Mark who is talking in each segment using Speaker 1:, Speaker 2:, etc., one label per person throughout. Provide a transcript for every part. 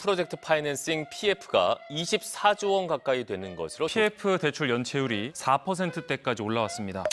Speaker 1: 프로젝트 파이낸싱 PF가 24조 원 가까이 되는 것으로
Speaker 2: PF 대출 연체율이 4%대까지 올라왔습니다.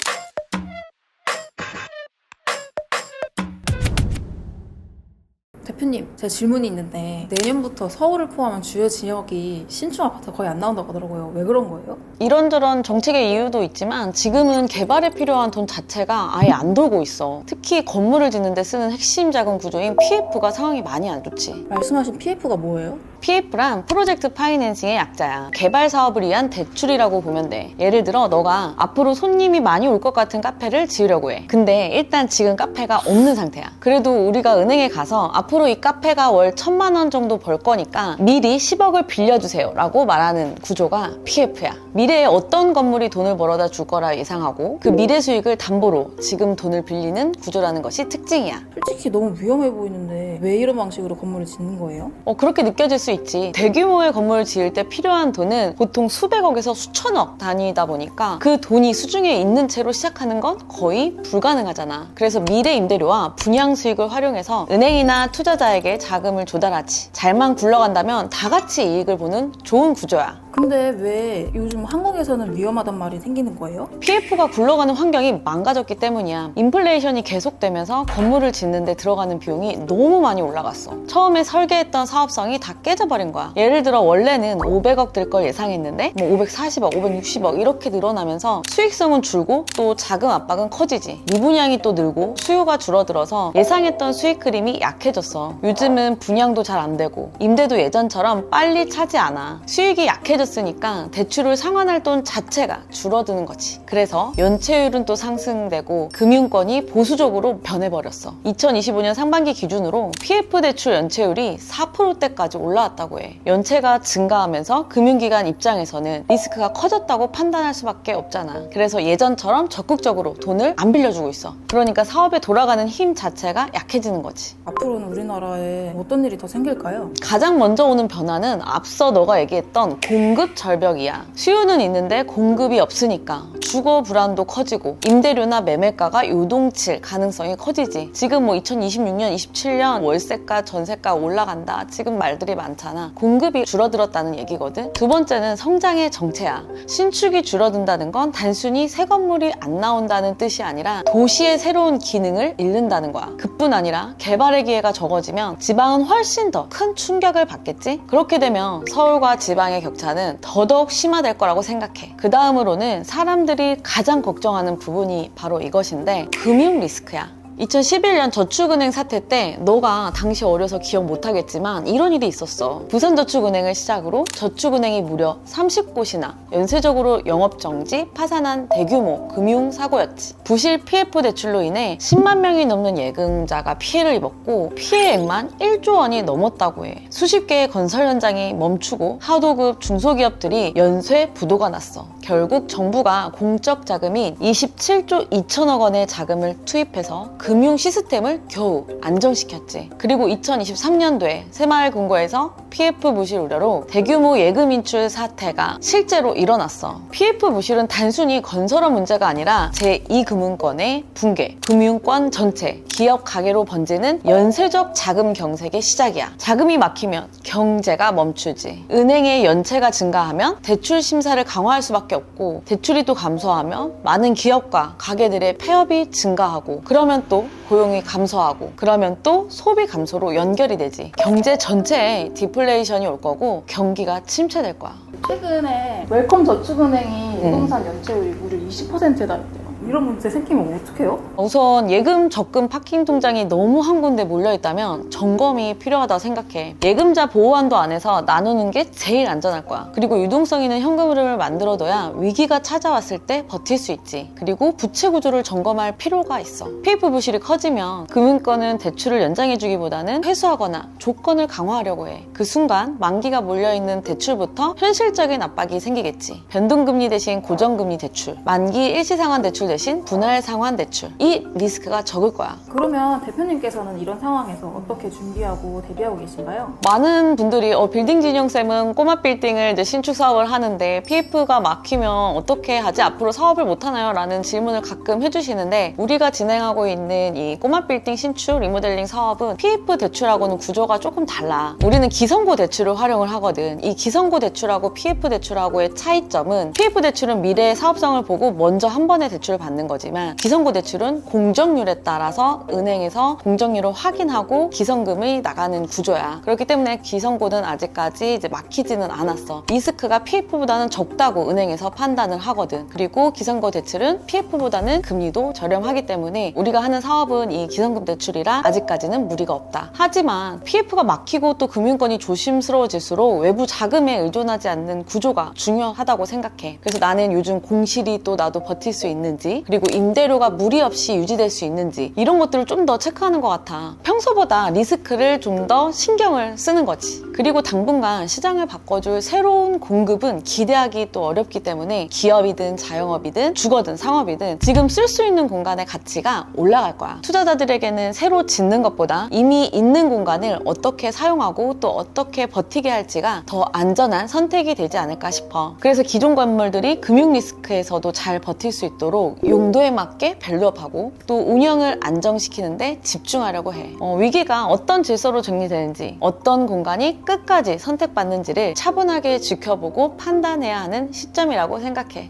Speaker 3: 대표님, 제 질문이 있는데 내년부터 서울을 포함한 주요 지역이 신축 아파트가 거의 안 나온다고 하더라고요. 왜 그런 거예요?
Speaker 4: 이런저런 정책의 이유도 있지만 지금은 개발에 필요한 돈 자체가 아예 안 돌고 있어. 특히 건물을 짓는 데 쓰는 핵심 자금 구조인 PF가 상황이 많이 안 좋지.
Speaker 3: 말씀하신 PF가 뭐예요?
Speaker 4: PF란 프로젝트 파이낸싱의 약자야. 개발 사업을 위한 대출이라고 보면 돼. 예를 들어 너가 앞으로 손님이 많이 올 것 같은 카페를 지으려고 해. 근데 일단 지금 카페가 없는 상태야. 그래도 우리가 은행에 가서 앞으로 이 카페가 월 1,000만 원 정도 벌 거니까 미리 10억을 빌려주세요 라고 말하는 구조가 PF야. 미래에 어떤 건물이 돈을 벌어다 줄 거라 예상하고 그 미래 수익을 담보로 지금 돈을 빌리는 구조라는 것이 특징이야.
Speaker 3: 솔직히 너무 위험해 보이는데 왜 이런 방식으로 건물을 짓는 거예요?
Speaker 4: 그렇게 느껴질 수 있지. 대규모의 건물을 지을 때 필요한 돈은 보통 수백억에서 수천억 단위이다 보니까 그 돈이 수중에 있는 채로 시작하는 건 거의 불가능하잖아. 그래서 미래 임대료와 분양 수익을 활용해서 은행이나 투자자에게 자금을 조달하지. 잘만 굴러간다면 다 같이 이익을 보는 좋은 구조야.
Speaker 3: 근데 왜 요즘 한국에서는 위험하단 말이 생기는 거예요?
Speaker 4: PF가 굴러가는 환경이 망가졌기 때문이야. 인플레이션이 계속되면서 건물을 짓는데 들어가는 비용이 너무 많이 올라갔어. 처음에 설계했던 사업성이 다 깨져버린 거야. 예를 들어 원래는 500억 들 걸 예상했는데 540억, 560억 이렇게 늘어나면서 수익성은 줄고 또 자금 압박은 커지지. 미분양이 또 늘고 수요가 줄어들어서 예상했던 수익 그림이 약해졌어. 요즘은 분양도 잘 안 되고 임대도 예전처럼 빨리 차지 않아. 수익이 약해졌으니까 대출을 상환할 돈 자체가 줄어드는 거지. 그래서 연체율은 또 상승되고 금융권이 보수적으로 변해버렸어. 2025년 상반기 기준으로 PF 대출 연체율이 4%대까지 올라왔다고 해. 연체가 증가하면서 금융기관 입장에서는 리스크가 커졌다고 판단할 수밖에 없잖아. 그래서 예전처럼 적극적으로 돈을 안 빌려주고 있어. 그러니까 사업에 돌아가는 힘 자체가 약해지는 거지.
Speaker 3: 앞으로는 우리나라에 어떤 일이 더 생길까요?
Speaker 4: 가장 먼저 오는 변화는 앞서 너가 얘기했던 공급 절벽이야. 수요는 있는데 공급이 없으니까 주거 불안도 커지고 임대료나 매매가가 요동칠 가능성이 커지지. 지금 2026년, 27년 월세가, 전세가 올라간다. 지금 말들이 많잖아. 공급이 줄어들었다는 얘기거든. 두 번째는 성장의 정체야. 신축이 줄어든다는 건 단순히 새 건물이 안 나온다는 뜻이 아니라 도시의 새로운 기능을 잃는다는 거야. 그뿐 아니라 개발의 기회가 적어지면 지방은 훨씬 더 큰 충격을 받겠지? 그렇게 되면 서울과 지방의 격차는 더더욱 심화될 거라고 생각해. 그 다음으로는 사람들이 가장 걱정하는 부분이 바로 이것인데 금융 리스크야. 2011년 저축은행 사태 때 너가 당시 어려서 기억 못하겠지만 이런 일이 있었어. 부산저축은행을 시작으로 저축은행이 무려 30곳이나 연쇄적으로 영업정지, 파산한 대규모 금융사고였지. 부실 PF 대출로 인해 10만 명이 넘는 예금자가 피해를 입었고 피해액만 1조 원이 넘었다고 해. 수십 개의 건설 현장이 멈추고 하도급 중소기업들이 연쇄 부도가 났어. 결국 정부가 공적 자금인 27조 2천억 원의 자금을 투입해서 금융 시스템을 겨우 안정시켰지. 그리고 2023년도에 새마을금고에서 PF 부실 우려로 대규모 예금 인출 사태가 실제로 일어났어. PF 부실은 단순히 건설업 문제가 아니라 제2금융권의 붕괴, 금융권 전체, 기업 가계로 번지는 연쇄적 자금 경색의 시작이야. 자금이 막히면 경제가 멈추지. 은행의 연체가 증가하면 대출 심사를 강화할 수밖에 없고 대출이 또 감소하면 많은 기업과 가게들의 폐업이 증가하고 그러면 또 고용이 감소하고 그러면 또 소비 감소로 연결이 되지. 경제 전체에 디플레이션이 올 거고 경기가 침체될 거야.
Speaker 3: 최근에 웰컴 저축은행이 부동산 연체율이 무려 20%에 달했대요. 이런 문제 생기면 어떡해요?
Speaker 4: 우선 예금 적금 파킹 통장이 너무 한 군데 몰려있다면 점검이 필요하다고 생각해. 예금자 보호한도 안에서 나누는 게 제일 안전할 거야. 그리고 유동성 있는 현금 흐름을 만들어둬야 위기가 찾아왔을 때 버틸 수 있지. 그리고 부채 구조를 점검할 필요가 있어. PF 부실이 커지면 금융권은 대출을 연장해주기보다는 회수하거나 조건을 강화하려고 해. 그 순간 만기가 몰려있는 대출부터 현실적인 압박이 생기겠지. 변동금리 대신 고정금리 대출, 만기 일시상환 대출 대신 대신 분할 상환 대출. 이 리스크가 적을 거야.
Speaker 3: 그러면 대표님께서는 이런 상황에서 어떻게 준비하고 대비하고 계신가요?
Speaker 4: 많은 분들이 빌딩 진영쌤은 꼬마 빌딩을 이제 신축 사업을 하는데 PF가 막히면 어떻게 하지? 앞으로 사업을 못 하나요? 라는 질문을 가끔 해주시는데 우리가 진행하고 있는 이 꼬마 빌딩 신축 리모델링 사업은 PF 대출하고는 구조가 조금 달라. 우리는 기성고 대출을 활용을 하거든. 이 기성고 대출하고 PF 대출하고의 차이점은 PF 대출은 미래의 사업성을 보고 먼저 한 번에 대출을 받는 거지만 기성고 대출은 공정률에 따라서 은행에서 공정률을 확인하고 기성금이 나가는 구조야. 그렇기 때문에 기성고는 아직까지 이제 막히지는 않았어. 리스크가 PF보다는 적다고 은행에서 판단을 하거든. 그리고 기성고 대출은 PF보다는 금리도 저렴하기 때문에 우리가 하는 사업은 이 기성금 대출이라 아직까지는 무리가 없다. 하지만 PF가 막히고 또 금융권이 조심스러워질수록 외부 자금에 의존하지 않는 구조가 중요하다고 생각해. 그래서 나는 요즘 공실이 또 나도 버틸 수 있는지, 그리고 임대료가 무리 없이 유지될 수 있는지 이런 것들을 좀 더 체크하는 것 같아. 평소보다 리스크를 좀 더 신경을 쓰는 거지. 그리고 당분간 시장을 바꿔줄 새로운 공급은 기대하기 또 어렵기 때문에 기업이든 자영업이든 주거든 상업이든 지금 쓸 수 있는 공간의 가치가 올라갈 거야. 투자자들에게는 새로 짓는 것보다 이미 있는 공간을 어떻게 사용하고 또 어떻게 버티게 할지가 더 안전한 선택이 되지 않을까 싶어. 그래서 기존 건물들이 금융 리스크에서도 잘 버틸 수 있도록 용도에 맞게 밸류업하고 또 운영을 안정시키는데 집중하려고 해. 위기가 어떤 질서로 정리되는지, 어떤 공간이 끝까지 선택받는지를 차분하게 지켜보고 판단해야 하는 시점이라고 생각해.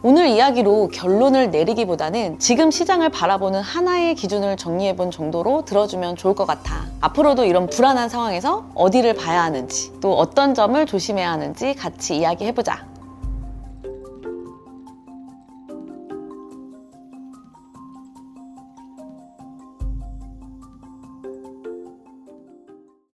Speaker 4: 오늘 이야기로 결론을 내리기보다는 지금 시장을 바라보는 하나의 기준을 정리해본 정도로 들어주면 좋을 것 같아. 앞으로도 이런 불안한 상황에서 어디를 봐야 하는지, 또 어떤 점을 조심해야 하는지 같이 이야기해보자.